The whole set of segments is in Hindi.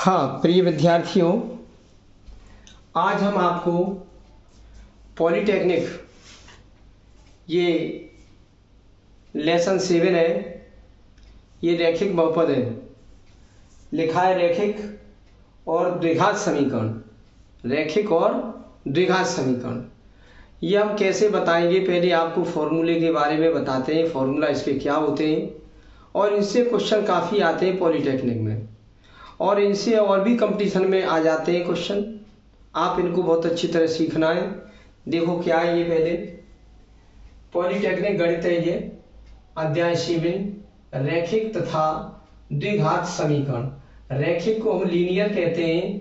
हाँ प्रिय विद्यार्थियों, आज हम आपको पॉलीटेक्निक ये लेसन 7 है। ये रैखिक बहुपद है, लिखा है रैखिक और द्विघात समीकरण। रैखिक और द्विघात समीकरण ये हम कैसे बताएंगे, पहले आपको फॉर्मूले के बारे में बताते हैं। फॉर्मूला इसके क्या होते हैं और इनसे क्वेश्चन काफ़ी आते हैं पॉलीटेक्निक में, और इनसे और भी कंपटीशन में आ जाते हैं क्वेश्चन। आप इनको बहुत अच्छी तरह सीखना है। देखो क्या है ये, पहले पॉलीटेक्निक गणित है ये, अध्याय 7 रैखिक तथा द्विघात समीकरण। रैखिक को हम लीनियर कहते हैं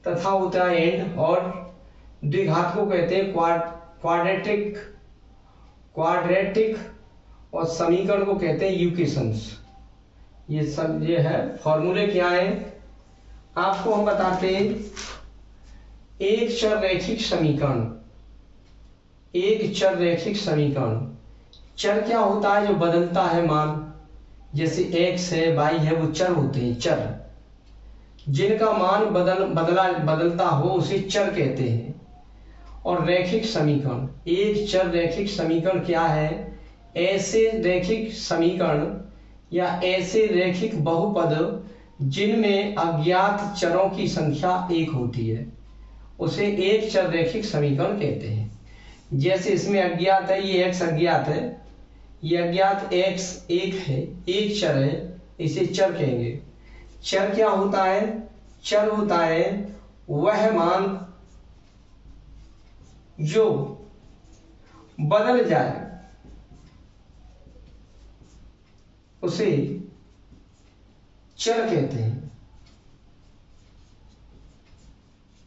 तथा होता है एंड, और द्विघात को कहते हैं क्वाड्रेटिक और समीकरण को कहते हैं इक्वेशंस। ये सब ये है। फॉर्मूले क्या है आपको हम बताते हैं। एक चर रैखिक समीकरण, एक चर रैखिक समीकरण। चर क्या होता है? जो बदलता है मान, जैसे x है y है, वो चर होते हैं। चर जिनका मान बदलता हो उसे चर कहते हैं। और रैखिक समीकरण, एक चर रैखिक समीकरण क्या है? ऐसे रैखिक समीकरण या ऐसे रैखिक बहुपद जिनमें अज्ञात चरों की संख्या एक होती है, उसे एक चर रैखिक समीकरण कहते हैं। जैसे इसमें अज्ञात है, ये x अज्ञात है, ये अज्ञात x एक है, एक चर है, इसे चर कहेंगे। चर क्या होता है? चर होता है वह मान जो बदल जाए उसे चर कहते हैं।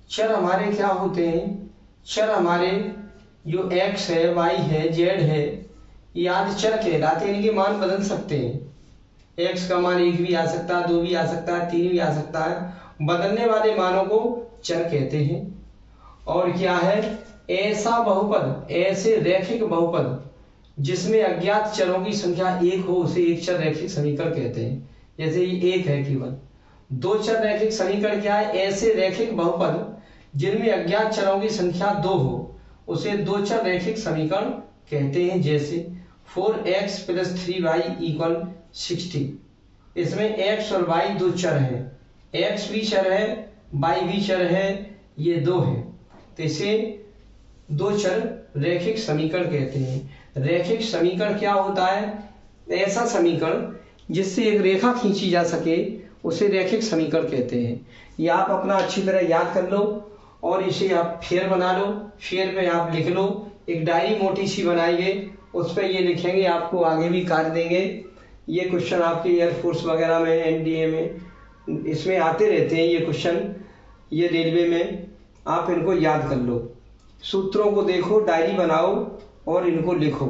चर हमारे क्या होते हैं? चर हमारे जो x है, y है, z है, ये आदि चर कहलाते हैं। इनके मान बदल सकते हैं। x का मान 1 भी आ सकता है, 2 भी आ सकता है, 3 भी आ सकता है। बदलने वाले मानों को चर कहते हैं। और क्या है? ऐसा बहुपद, ऐसे रैखिक बहुपद जिसमें अज्ञात चरों की संख्या एक हो, उसे एक चर रैखिक समीकरण कहते हैं। जैसे ये एक है केवल। दो चर रैखिक समीकरण क्या है? ऐसे रैखिक बहुपद जिनमें अज्ञात चरों की संख्या 2 हो, उसे दो चर रैखिक समीकरण कहते हैं। जैसे 4x + 3y = 60। इसमें x और y दो चर हैं, x भी चर है, y भी चर है, ये दो है, तो इसे दो चर रैखिक समीकरण कहते हैं। रैखिक समीकरण क्या होता है? ऐसा समीकरण जिससे एक रेखा खींची जा सके, उसे रैखिक समीकरण कहते हैं। ये आप अपना अच्छी तरह याद कर लो और इसे आप फेर बना लो। फेर पे आप लिख लो, एक डायरी मोटी सी बनाइए, उस पर ये लिखेंगे, आपको आगे भी कार्य देंगे। ये क्वेश्चन आपके एयरफोर्स वगैरह में, एनडीए में, इसमें आते रहते हैं ये क्वेश्चन, ये रेलवे में। आप इनको याद कर लो, सूत्रों को देखो, डायरी बनाओ और इनको लिखो।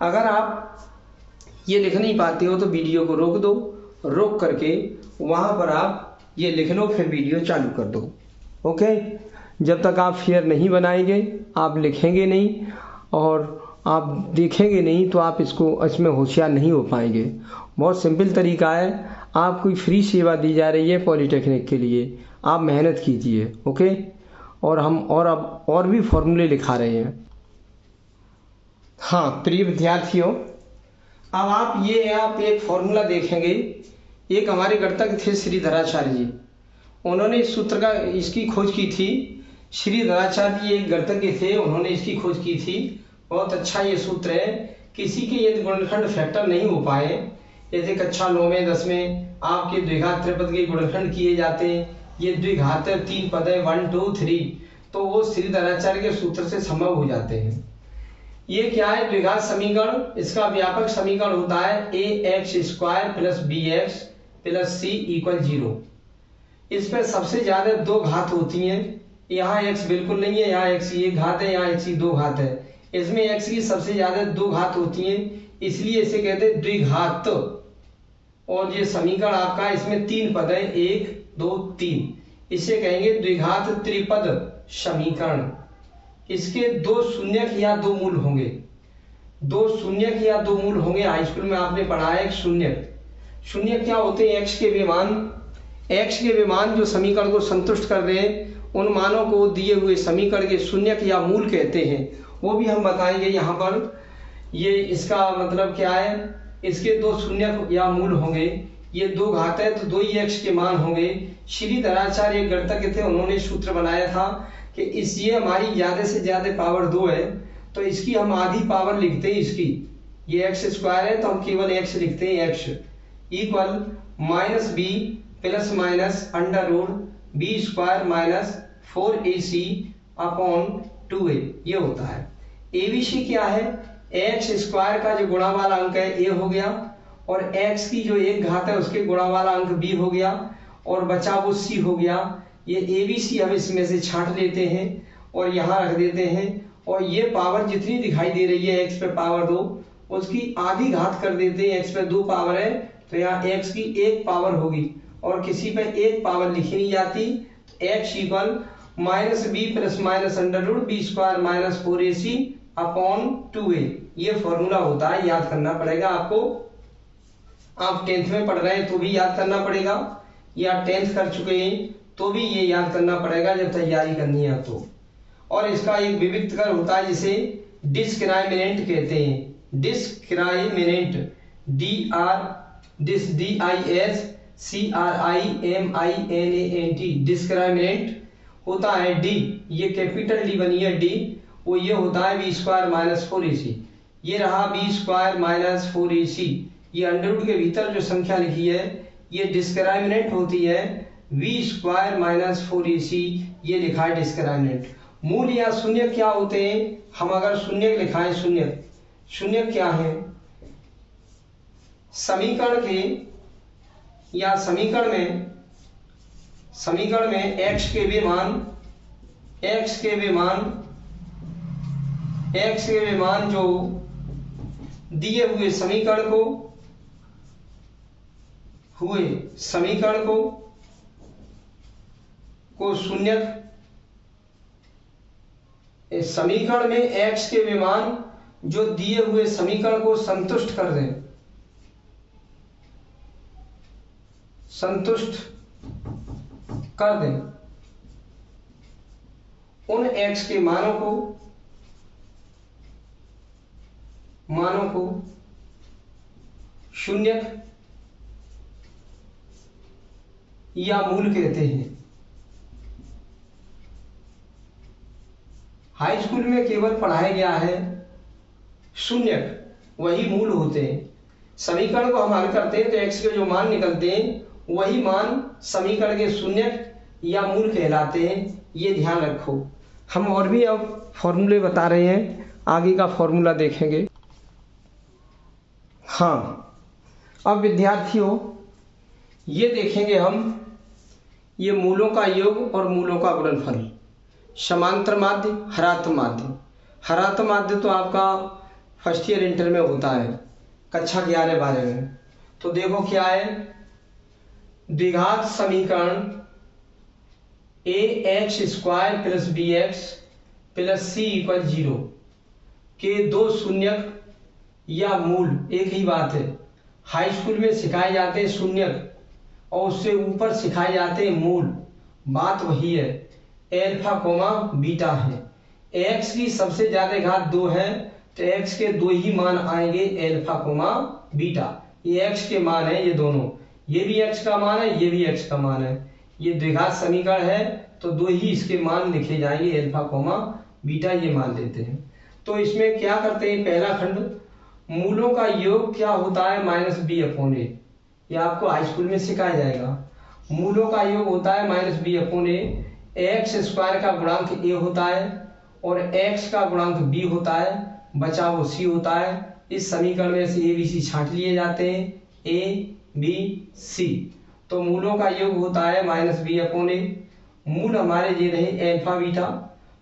अगर आप ये लिख नहीं पाते हो तो वीडियो को रोक दो, रोक करके वहाँ पर आप ये लिख लो, फिर वीडियो चालू कर दो। ओके? जब तक आप फेयर नहीं बनाएंगे, आप लिखेंगे नहीं और आप देखेंगे नहीं, तो आप इसमें होशियार नहीं हो पाएंगे। बहुत सिंपल तरीका है, आपको फ्री सेवा दी जा रही है पॉलीटेक्निक के लिए, आप मेहनत कीजिए। ओके? और हम अब और भी फॉर्मूले लिखा रहे हैं। हाँ प्रिय विद्यार्थियों, अब आप एक फॉर्मूला देखेंगे। एक हमारे गणितज्ञ थे श्रीधराचार्य जी, उन्होंने इस सूत्र का इसकी खोज की थी। श्रीधराचार्य जी एक गणितज्ञ थे, उन्होंने इसकी खोज की थी। बहुत अच्छा ये सूत्र है। किसी के यदि गुणनखंड फैक्टर नहीं हो पाए, जैसे कक्षा 9 में 10 में आपके द्विघात त्रिपद के गुणनखंड किए जाते हैं, ये द्विघात 3 पद है 1 2 3, तो वो श्रीधराचार्य के सूत्र से संभव हो जाते हैं। ये क्या है? द्विघात समीकरण। इसका व्यापक समीकरण होता है ax² + bx + c = 0। इस पर सबसे ज्यादा दो घात होती हैं। यहाँ x बिल्कुल नहीं है, यहाँ x की एक घात है, यहाँ x की दो घात है। इसमें x की सबसे ज्यादा दो घात होती हैं, इसलिए इसे कहते हैं द्विघात। और ये समीकरण आपका, इसमें 3 पद है, 1 2 3, इसे कहेंगे द्विघात त्रिपद समीकरण। इसके दो शून्यक या दो मूल होंगे, दो शून्यक या दो मूल होंगे। हाई स्कूल में आपने पढ़ा है। एक शून्यक, शून्यक क्या होते हैं? x के विमान, एक्स के वे मान जो समीकरण को संतुष्ट कर रहे हैं उन मानों को दिए हुए समीकरण के शून्यक या मूल कहते हैं, वो भी हम बताएंगे यहाँ पर। ये इसका मतलब क्या है, इसके दो शून्यक या मूल होंगे, ये दो घात है तो दो ही एक्स के मान होंगे। श्री धराचार्य एक गणितज्ञ थे, उन्होंने सूत्र बनाया था कि इस ये हमारी ज्यादा से ज्यादा पावर 2 है तो इसकी हम आधी पावर लिखते हैं इसकी, ये एक्स स्क्वायर है तो हम केवल एक्स लिखते हैं, x equal minus b plus minus under root b square minus 4ac upon 2a, ये होता है। एबीसी क्या है, एक्स स्क्वायर का जो गुणा वाला अंक है ए हो गया और एक्स की जो एक घात है उसके गुणा वाला अंक बी हो गया और बचा वो सी हो गया। ये एबीसी हम इसमें से छांट लेते हैं और यहाँ रख देते हैं और ये पावर जितनी दिखाई दे रही है एक्स पे पावर 2 उसकी आधी घात कर देते हैं। एक्स पे 2 पावर है तो यहाँ एक्स की 1 पावर होगी और किसी पे 1 पावर लिखी नहीं जाती। X equal minus b plus minus under root b square minus 4ac upon 2a, ये फॉर्मूला होता है, याद करना पड़ेगा आपको। आप 10th में पढ़ रहे हैं तो भी याद करना पड़ेगा या 10th कर चुके हैं तो भी ये याद करना पड़ेगा जब तैयारी करनी है तो। और इसका एक विविधकर होता है जिसे डिस्क्राइमिनेंट कहते हैं, डिस्क्राइमिनेंट DISCRIMINANT, डिस्क्राइमिनेंट होता है डी, ये कैपिटल डी बनी है डी, वो ये होता है बी स्क्वायर माइनस 4ac, ये रहा बी स्क्वायर माइनस 4ac, ये अंडर रूट के भीतर जो संख्या लिखी है ये डिस्क्राइमिनेंट होती है बी स्क्वायर माइनस 4ac, ये लिखा है डिस्क्राइमिनेंट। मूल या शून्य क्या होते हैं, हम अगर शून्य लिखाएं, शून्य क्या है, समीकरण के या समीकरण में एक्स के वे मान जो दिए हुए समीकरण को शून्यक, समीकरण में एक्स के वे मान जो दिए हुए समीकरण को संतुष्ट कर दें, उन एक्स के मानों को शून्यक या मूल कहते हैं। हाई स्कूल में केवल पढ़ाया गया है शून्यक, वही मूल होते हैं। समीकरण को हम हल करते हैं तो एक्स के जो मान निकलते हैं वही मान समीकरण के शून्यक या मूल कहलाते हैं, ये ध्यान रखो। हम और भी अब फॉर्मूले बता रहे हैं, आगे का फॉर्मूला देखेंगे। हाँ, अब विद्यार्थियों ये देखेंगे हम, ये मूलों का योग और मूलों का गुणनफल, समांतर माध्य, हरात्म माध्य। हरात्म माध्य तो आपका फर्स्ट ईयर इंटर में होता है, कक्षा 11-12 में। तो देखो क्या है, द्विघात समीकरण ax square plus bx plus c equal 0 के दो शून्यक या मूल एक ही बात है। हाई स्कूल में सिखाए जाते हैं शून्यक और उससे ऊपर सिखाए जाते हैं मूल, बात वही है, एल्फा कोमा बीटा है। x की सबसे ज्यादा घात 2 है तो x के दो ही मान आएंगे, एल्फा कोमा बीटा, ये x के मान है, ये दोनों, ये भी x का मान है, ये भी x का मान है। ये द्विघात समीकरण है तो दो ही इसके मान लिखे जाएंगे, एल्फा कोमा बीटा, ये मान लेते हैं। तो इसमें क्या करते हैं, पहला खंड, मूलों का योग क्या होता है, माइनस बी अपॉन ए, यह आपको हाई स्कूल में सिखाया जाएगा। मूलों का योग होता है माइनस बी अपॉन ए, एक्स स्क्वायर का गुणांक ए होता है और एक्स का गुणांक बी होता है, बचा वो सी होता है। इस समीकरण में से ए बी सी छांट लिए जाते हैं, ए बी सी, तो मूलों का योग होता है माइनस बी अपॉन ए। मूल हमारे ये रहे एल्फा बीटा,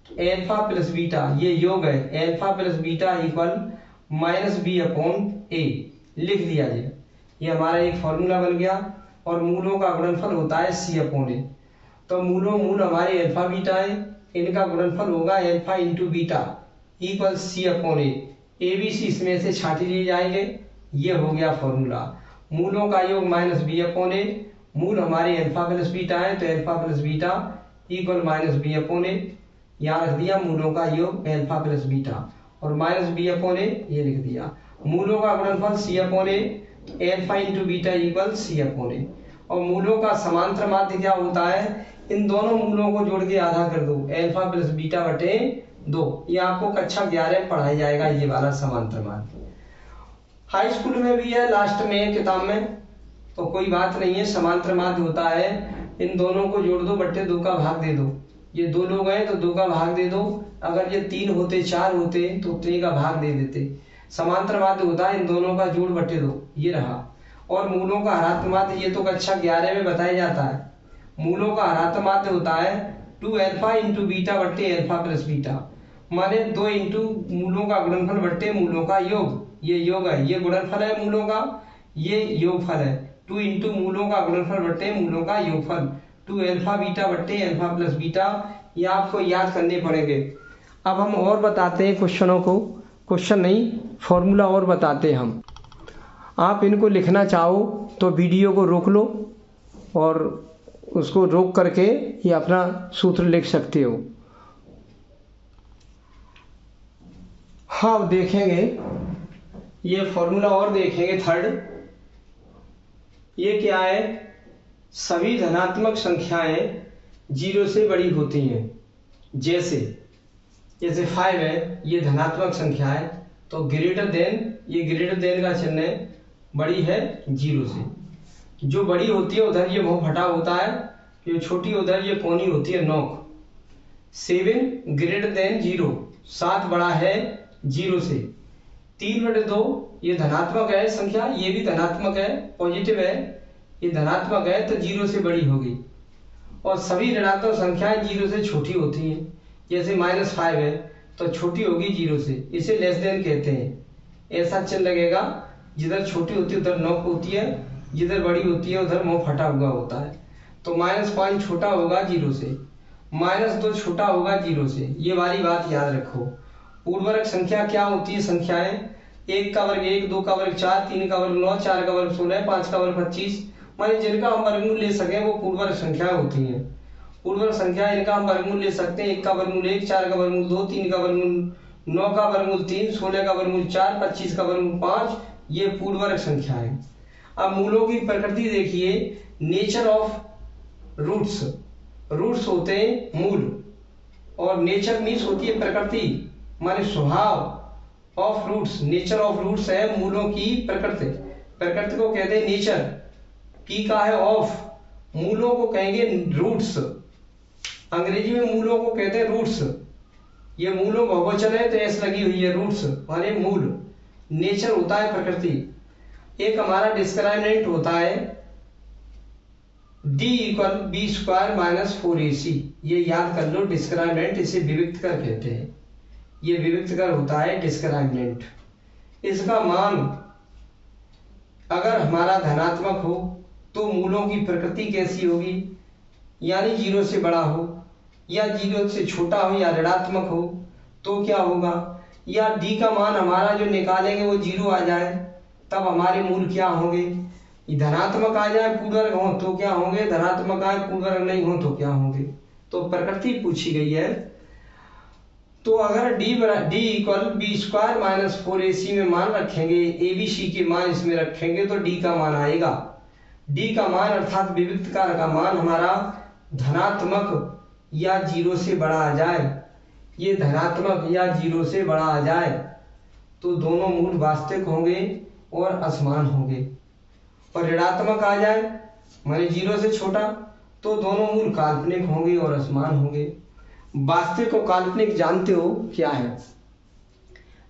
तो एल्फा प्लस बीटा ये योग है, alpha plus beta equal minus B upon A, लिख दिया जाए, ये हमारा एक फॉर्मूला बन गया। और मूलों का गुणनफल होता है सी अपॉन ए, तो मूल हमारे एल्फा बीटा है, इनका गुणनफल होगा alpha into beta equal C upon a b c इसमें से छांट लिए जाएंगे, ये हो गया फॉर्मूला। मूलों का योग माइनस बी अपॉन ए, मूल हमारे अल्फा प्लस बीटा है, तो alpha plus beta equal minus B upon A, यहाँ रख दिया मूलों का योग अल्फा प्लस बीटा, और माइनस बी अपॉन ए ये लिख दिया। मूलों का गुणनफल सी अपॉन ए, तो alpha into beta equal C upon A. और मूलों का समांतर माध्य क्या होता है, इन दोनों मूलों को जोड़ के आधा कर दो, अल्फा प्लस बीटा बटे 2। ये आपको कक्षा 11 में पढ़ाया जाएगा, ये वाला समांतर माध्य। हाई स्कूल में भी है लास्ट में किताब में, तो कोई बात नहीं है। समांतर माध्य होता है इन दोनों को जोड़ दो, बट्टे 2 का भाग दे दो। ये 2 लोग हैं तो 2 का भाग दे दो, अगर ये 3 होते 4 होते तो उतने का भाग दे देते। समांतर माध्य होता है इन दोनों का जोड़ बट्टे 2, ये रहा। और मूलों का हरात्मक माध्य ये तो कक्षा 11 में बताया जाता है। मूलों का हरात्मक माध्य होता है 2 अल्फा इंटू बीटा बट्टे अल्फा प्लस बीटा, माने 2 इंटू मूलों का गुणनफल बट्टे मूलों का योग। ये योग है, ये गुणनफल है मूलों का, ये योगफल है। 2 इंटू मूलों का गुणनफल बट्टे मूलों का योगफल, 2 अल्फा बीटा बट्टे अल्फा प्लस बीटा। ये आपको याद करने पड़ेंगे। अब हम और बताते हैं क्वेश्चनों को, क्वेश्चन नहीं फॉर्मूला और बताते हैं हम। आप इनको लिखना चाहो तो वीडियो को रोक लो और उसको रोक करके ये अपना सूत्र लिख सकते हो। हाँ देखेंगे ये फॉर्मूला और देखेंगे। थर्ड ये क्या है, सभी धनात्मक संख्याएं 0 से बड़ी होती हैं। जैसे 5 है, ये धनात्मक संख्या है, तो ग्रेटर देन, ये ग्रेटर देन का चिन्ह है, बड़ी है 0 से। जो बड़ी होती है उधर ये मुंह फटा होता है, जो छोटी उधर ये कोनी होती है नोक। 7 ग्रेटर देन 0, 7 बड़ा है 0 से। 3/2 ये धनात्मक है संख्या, ये भी धनात्मक है, पॉजिटिव है, ये धनात्मक है तो 0 से बड़ी होगी। और सभी ऋणात्मक संख्याएं 0 से छोटी होती हैं। जैसे -5 है तो छोटी होगी 0 से, इसे लेस देन कहते हैं। ऐसा चिन्ह लगेगा, जिधर छोटी होती है उधर नोक होती है, जिधर बड़ी होती है उधर मुंह फटा हुआ होता है। तो -5 छोटा होगा 0 से, -2 छोटा होगा 0 से। ये वाली बात याद रखो। पूर्ववर्ग संख्या क्या होती है, संख्याएं 1 का वर्ग 1, 2 का वर्ग 4, 3 का वर्ग 9, 4 का वर्ग 16, 5 का वर्ग 25, माने जिनका हम वर्गमूल ले सकें वो पूर्ववर्ग संख्याएं होती हैं। पूर्ववर्ग संख्या इनका हम वर्गमूल ले सकते हैं। 1 का वर्गमूल 1, 4 का वर्गमूल 2, 3 का वर्गमूल 9 का वर्गमूल 3, 16 का वर्गमूल 4, 25 का वर्गमूल 5, ये पूर्ववर्ग संख्या है। अब मूलों की प्रकृति देखिए, नेचर ऑफ रूट्स, रूट्स होते हैं मूल, और नेचर मीन्स होती है प्रकृति, माने स्वभाव। Of roots, nature of roots है मूलों की प्रकृति, प्रकृति को कहते हैं नेचर। पी का है ऑफ, मूलों को कहेंगे रूट्स, अंग्रेजी में मूलों को कहते हैं रूट्स। ये मूलों बहुवचन है तो एस लगी हुई है, रूट्स माने मूल। नेचर होता है प्रकृति। एक हमारा डिस्क्रिमिनेंट होता है d = b² - 4ac, ये याद कर लो डिस्क्रिमिनेंट, इसे विविक्त कर कहते हैं। ये विविक्त कर होता है डिस्क्रिमिनेंट। इसका मान अगर हमारा धनात्मक हो तो मूलों की प्रकृति कैसी होगी, यानी 0 से बड़ा हो, या 0 से छोटा हो, या ऋणात्मक हो तो क्या होगा, या d का मान हमारा जो निकालेंगे वो 0 आ जाए तब हमारे मूल क्या होंगे। धनात्मक आ जाए पूर्ववर्ग हो तो क्या होंगे, धनात्मक आए पूर्ववर्ग नहीं हो तो क्या होंगे। तो प्रकृति पूछी गई है। तो अगर d = b² - 4ac में मान रखेंगे, abc के मान इसमें रखेंगे तो d का मान आएगा। d का मान अर्थात विविक्त कार का मान हमारा धनात्मक या 0 से बड़ा आ जाए, ये धनात्मक या 0 से बड़ा आ जाए तो दोनों मूल वास्तविक होंगे और असमान होंगे। और ऋणात्मक आ जाए माने 0 से छोटा तो दोनों मूल काल्पनिक होंगे और असमान होंगे। वास्तविक और काल्पनिक जानते हो क्या है।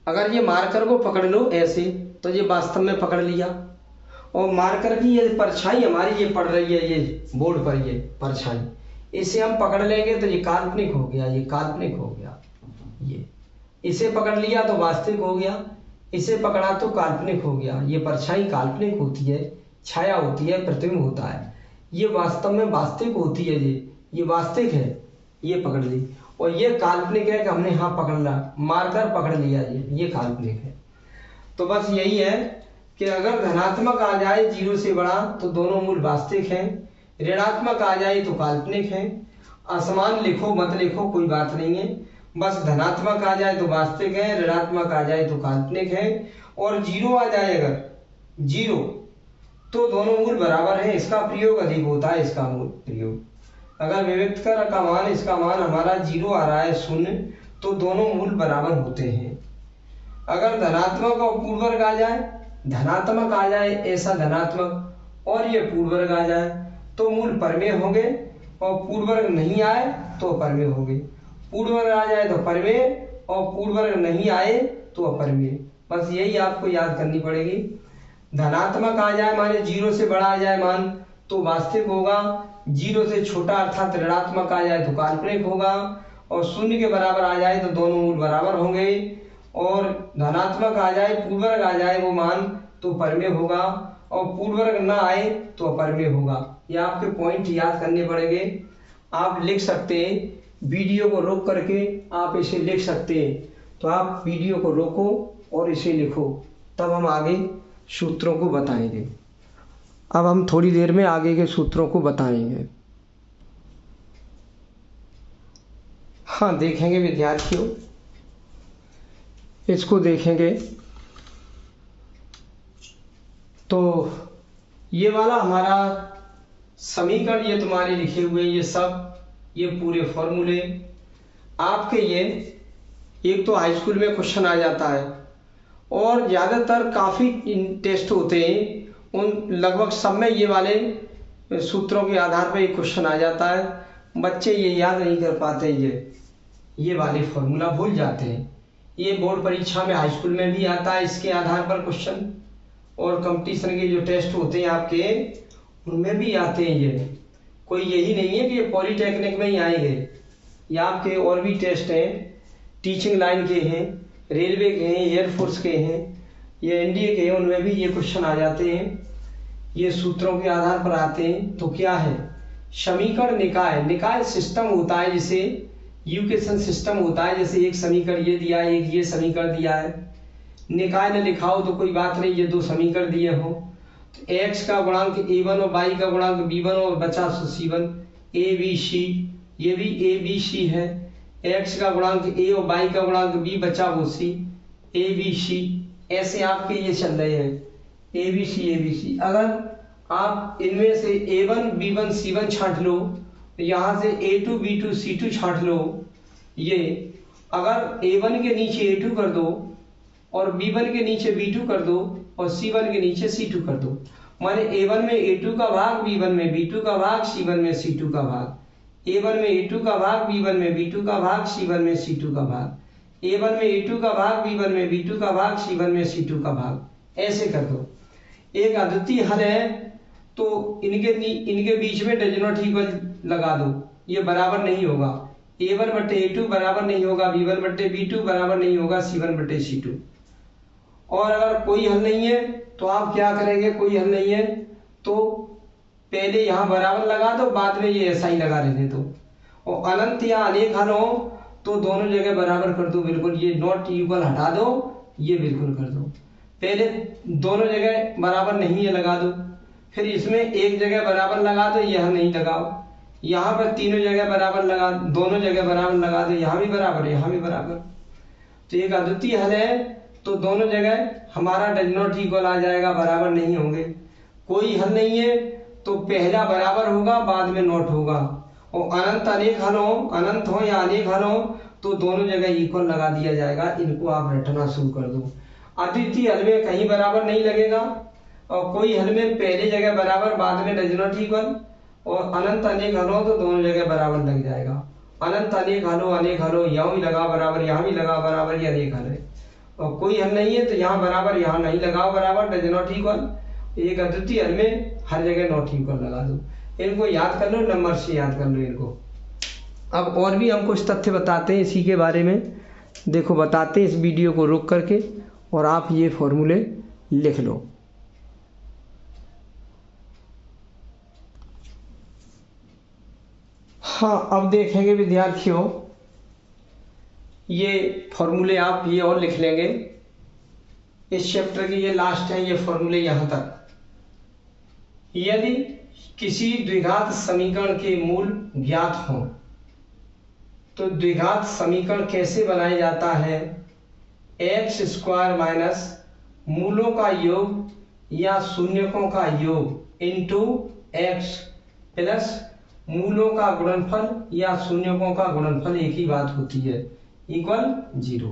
अगर ये मार्कर को पकड़ लो ऐसे तो ये वास्तव में पकड़ लिया, और मार्कर की ये परछाई हमारी ये पड़ रही है, ये बोर्ड पर ये परछाई, इसे हम पकड़ लेंगे तो ये काल्पनिक हो गया, ये काल्पनिक हो गया। ये इसे पकड़ लिया तो वास्तविक हो गया, इसे पकड़ा तो काल्पनिक हो गया। ये परछाई काल्पनिक होती है, छाया होती है, प्रतिबिंब होता है। ये वास्तव में वास्तविक होती है, ये वास्तविक है, ये पकड़ ली। और ये काल्पनिक है कि हमने हाँ पकड़ ला, मार्कर पकड़ लिया, ये काल्पनिक है। तो बस यही है कि अगर धनात्मक आ जाए 0 से बड़ा तो दोनों मूल वास्तविक हैं, ऋणात्मक आ जाए तो काल्पनिक है। असमान लिखो मत लिखो कोई बात नहीं है, बस धनात्मक आ जाए तो वास्तविक है, ऋणात्मक आ जाए तो काल्पनिक है। और जीरो आ जाए अगर जीरो तो दोनों मूल बराबर हैं, इसका प्रयोग अधिक होता है इसका मूल प्रयोग। अगर विविक्त कर का मान इसका मान हमारा जीरो आ रहा है शून्य तो दोनों मूल बराबर होते हैं। अगर धनात्मक और पूर्ण वर्ग आ जाए, धनात्मक आ जाए ऐसा धनात्मक और ये पूर्ण वर्ग आ जाए तो मूल परमेय होंगे, और पूर्ण वर्ग नहीं आए तो अपरमेय होंगे। पूर्ण वर्ग आ जाए तो परमेय और पूर्ण वर्ग नहीं आए तो अपरमेय। बस यही आपको याद करनी पड़ेगी। धनात्मक आ जाए माने जीरो से बड़ा आ जाए मान तो वास्तविक होगा, जीरो से छोटा अर्थात ऋणात्मक आ जाए तो काल्पनिक होगा, और शून्य के बराबर आ जाए तो दोनों मूल बराबर होंगे। और धनात्मक आ जाए पूर्ण वर्ग आ जाए वो मान तो परमेय होगा, और पूर्ण वर्ग ना आए तो अपरमेय होगा। ये आपके पॉइंट याद करने पड़ेंगे। आप लिख सकते हैं, वीडियो को रोक करके आप इसे लिख सकते हैं। तो आप वीडियो को रोको और इसे लिखो, तब हम आगे सूत्रों को बताएंगे। अब हम थोड़ी देर में आगे के सूत्रों को बताएंगे। हाँ, देखेंगे विद्यार्थियों, इसको देखेंगे तो ये वाला हमारा समीकरण ये तुम्हारे लिखे हुए ये सब ये पूरे फॉर्मूले आपके ये एक तो हाई स्कूल में क्वेश्चन आ जाता है, और ज़्यादातर काफ़ी टेस्ट होते हैं उन लगभग सब में ये वाले सूत्रों के आधार पर एक क्वेश्चन आ जाता है। बच्चे ये याद नहीं कर पाते, ये वाले फॉर्मूला भूल जाते हैं। ये बोर्ड परीक्षा में हाई स्कूल में भी आता है इसके आधार पर क्वेश्चन, और कंपटीशन के जो टेस्ट होते हैं आपके उनमें भी आते हैं। ये कोई यही नहीं है कि ये पॉलीटेक्निक में ही आएंगे, ये आपके और भी टेस्ट हैं, टीचिंग लाइन के हैं, रेलवे के हैं, एयरफोर्स के हैं, ये एनडीए के हैं, उनमें भी ये क्वेश्चन आ जाते हैं। ये सूत्रों के आधार पर आते हैं। तो क्या है समीकरण निकाय, निकाय सिस्टम होता है, जैसे यूकेशन सिस्टम होता है, जैसे एक समीकरण ये दिया है एक ये समीकरण दिया है, निकाय न लिखा हो तो कोई बात नहीं, ये दो समीकरण दिए हो तो एक्स का गुणांक a1 और y का गुणांक b1 और बचा c1 a b c, ये भी a b c है। x का गुणांक a और y का गुणांक b बचा वो c a b c, ऐसे आपके ये चल रहे हैं a b c। अगर आप इनमें से a1 b1 c1 छांट लो, यहाँ से a2 b2 c2 छांट लो, ये अगर a1 के नीचे a2 कर दो और b1 के नीचे b2 कर दो और c1 के नीचे c2 कर दो, माने a1 में a2 का भाग, b1 में b2 का भाग, c1 में c2 का भाग, a1 में a2 का भाग, b1 में b2 का भाग, c1 में c2 का भाग, a1 में a2 का भाग, b1 में b2 का भाग, c1 में c2 का भाग, ऐसे कर दो। एक अद्वितीय हल है तो इनके बीच में डज नॉट इक्वल लगा दो, ये बराबर नहीं होगा। a1 बटे a2 बराबर नहीं होगा b1 बटे b2 बराबर नहीं होगा c1 बटे c2। और अगर कोई हल नहीं है तो आप क्या करेंगे, कोई हल नहीं है तो पहले यहाँ बराबर लगा दो, बाद में ये ऐसा ही लगा रहने दो। और अनंत या अनेक हल हो तो दोनों जगह बराबर कर दो, बिल्कुल ये नॉट इक्वल हटा दो, ये बिल्कुल कर दो। पहले दोनों जगह बराबर नहीं है लगा दो, फिर इसमें एक जगह बराबर लगा दो, यह नहीं लगाओ, यहाँ पर तीनों जगह बराबर लगा, दोनों जगह बराबर लगा दो, यहाँ भी बराबर यहाँ भी बराबर। तो एक अद्वितीय हल है तो दोनों जगह हमारा डज नॉट इक्वल आ जाएगा, बराबर नहीं होंगे। कोई हल नहीं है तो पहला बराबर होगा बाद में नॉट होगा। और अनंत अनेक हल हो, अनंत हो या अनेक हल हो तो दोनों जगह इक्वल लगा दिया जाएगा। इनको आप रटना शुरू कर दो। अद्वितीय हल में कहीं बराबर नहीं लगेगा, और कोई हल में पहले जगह बराबर बाद में डज नॉट इक्वल, और अनंत अनेक हल हो तो दोनों जगह बराबर लग जाएगा। अनंत अनेक हलो यहाँ भी लगा बराबर, यहाँ भी लगा बराबर, ये अनेक हल है। और कोई हल नहीं है तो यहाँ बराबर यहाँ नहीं लगाओ बराबर, डज नॉट इक्वल। एक अद्वितीय हल में हर जगह नॉट इक्वल लगा दो। इनको याद कर लो, नंबर से याद कर लो इनको। अब और भी हम कुछ तथ्य बताते हैं इसी के बारे में, देखो बताते हैं इस वीडियो को रोक करके, और आप ये फॉर्मूले लिख लो। हाँ, अब देखेंगे विद्यार्थियों, ये फॉर्मूले आप ये और लिख लेंगे। इस चैप्टर के ये लास्ट है ये फॉर्मूले यहाँ तक। यदि किसी द्विघात समीकरण के मूल ज्ञात हों। तो द्विघात समीकरण कैसे बनाया जाता है? एक्स स्क्वायर माइनस मूलों का योग या शून्यकों का योग इंटू एक्स प्लस मूलों का गुणनफल या शून्यकों का गुणनफल, एक ही बात होती है, इक्वल 0।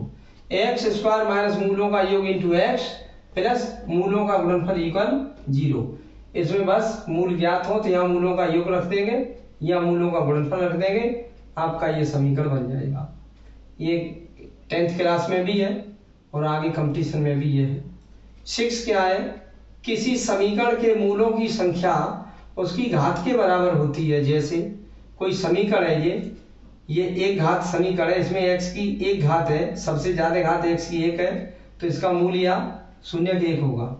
एक्स स्क्वायर माइनस मूलों का योग इंटू एक्स प्लस मूलों का गुणनफल इक्वल 0। इसमें बस मूल ज्ञात हो तो यहाँ मूलों का योग रख देंगे या मूलों का गुणनफल रख देंगे, आपका ये समीकरण बन जाएगा। ये 10th क्लास में भी है और आगे कंपटीशन में भी ये है। 6 क्या है? किसी समीकरण के मूलों की संख्या उसकी घात के बराबर होती है। जैसे कोई समीकरण है, ये एक घात समीकरण है, इसमें x की एक घात है, सबसे ज्यादा घात x की 1 है, तो इसका मूल या शून्य के 1 होगा,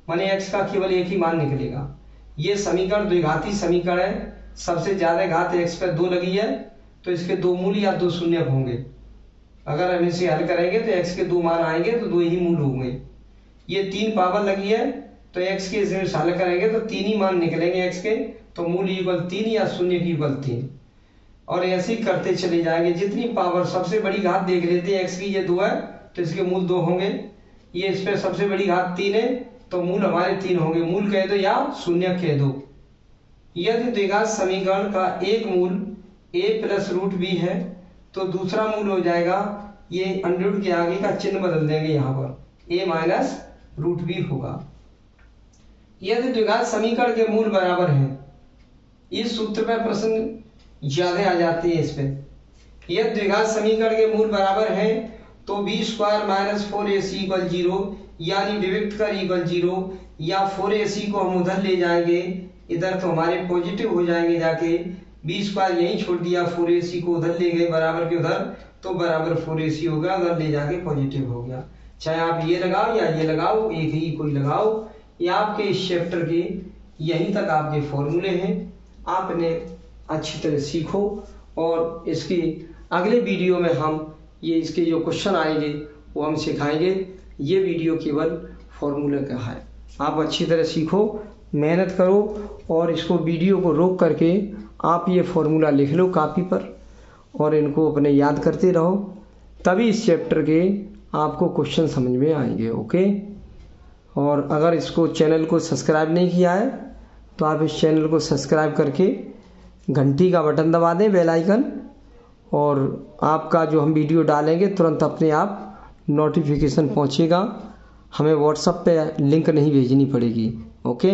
माने x का केवल एक ही मान निकलेगा। ये समीकरण द्विघाती समीकरण है, सबसे ज्यादा घात x पर 2 लगी है, तो इसके 2 मूल या 2 शून्य होंगे। अगर हम इसे हल करेंगे तो x के 2 मान आएंगे तो 2 ही मूल होंगे। ये 3 पावर लगी है तो x के इसे हल करेंगे तो 3 ही मान निकलेंगे x के, तो मूल इक्वल 3 या शून्य की इक्वल 3। और ऐसे ही करते चले जाएंगे, जितनी पावर, सबसे बड़ी घात देख लेते हैं, x की ये 2 है तो इसके मूल 2 होंगे। ये इस पर सबसे बड़ी घात 3 है तो मूल हमारे 3 होंगे, मूल कह दो या शून्य कह दो। यदि द्विघात समीकरण का एक मूल a प्लस रूट बी है तो दूसरा मूल हो जाएगा, ये अंडर के आगे का चिन्ह बदल देंगे, यहाँ पर a माइनस रूट बी होगा। यदि द्विघात समीकरण के मूल बराबर हैं, इस सूत्र पर प्रश्न ज्यादा आ जाते हैं इस पे। यदि द्विघात समीकरण के मूल बराबर हैं तो B square minus 4ac equal 0, यानी डिविक्ट कर इक्वल 0, या 4ac को हम उधर ले जाएंगे, इधर तो हमारे पॉजिटिव हो जाएंगे जाके, बी स्क्वायर यहीं छोड़ दिया, 4ac को उधर ले गए बराबर के उधर, तो बराबर 4ac हो गया, उधर ले जाके पॉजिटिव हो गया। चाहे आप ये लगाओ या ये लगाओ, एक ही कोई लगाओ। ये आपके इस चैप्टर के यहीं तक आपके फॉर्मूले हैं, आप इन्हें अच्छी तरह सीखो और इसकी अगले वीडियो में हम ये इसके जो क्वेश्चन आएंगे वो हम सिखाएंगे। ये वीडियो केवल फॉर्मूले का है, आप अच्छी तरह सीखो, मेहनत करो और इसको वीडियो को रोक करके आप ये फॉर्मूला लिख लो कॉपी पर और इनको अपने याद करते रहो, तभी इस चैप्टर के आपको क्वेश्चन समझ में आएंगे। ओके, और अगर इसको चैनल को सब्सक्राइब नहीं किया है तो आप इस चैनल को सब्सक्राइब करके घंटी का बटन दबा दें, बेल आइकन, और आपका जो हम वीडियो डालेंगे तुरंत अपने आप नोटिफिकेशन पहुंचेगा, हमें व्हाट्सएप पे लिंक नहीं भेजनी पड़ेगी। ओके,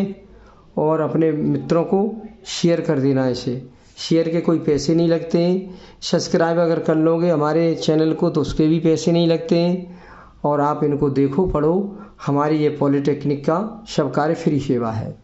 और अपने मित्रों को शेयर कर देना, इसे शेयर के कोई पैसे नहीं लगते हैं, सब्सक्राइब अगर कर लोगे हमारे चैनल को तो उसके भी पैसे नहीं लगते हैं, और आप इनको देखो, पढ़ो, हमारी ये पॉलिटेक्निक का सब कार्य फ्री सेवा है।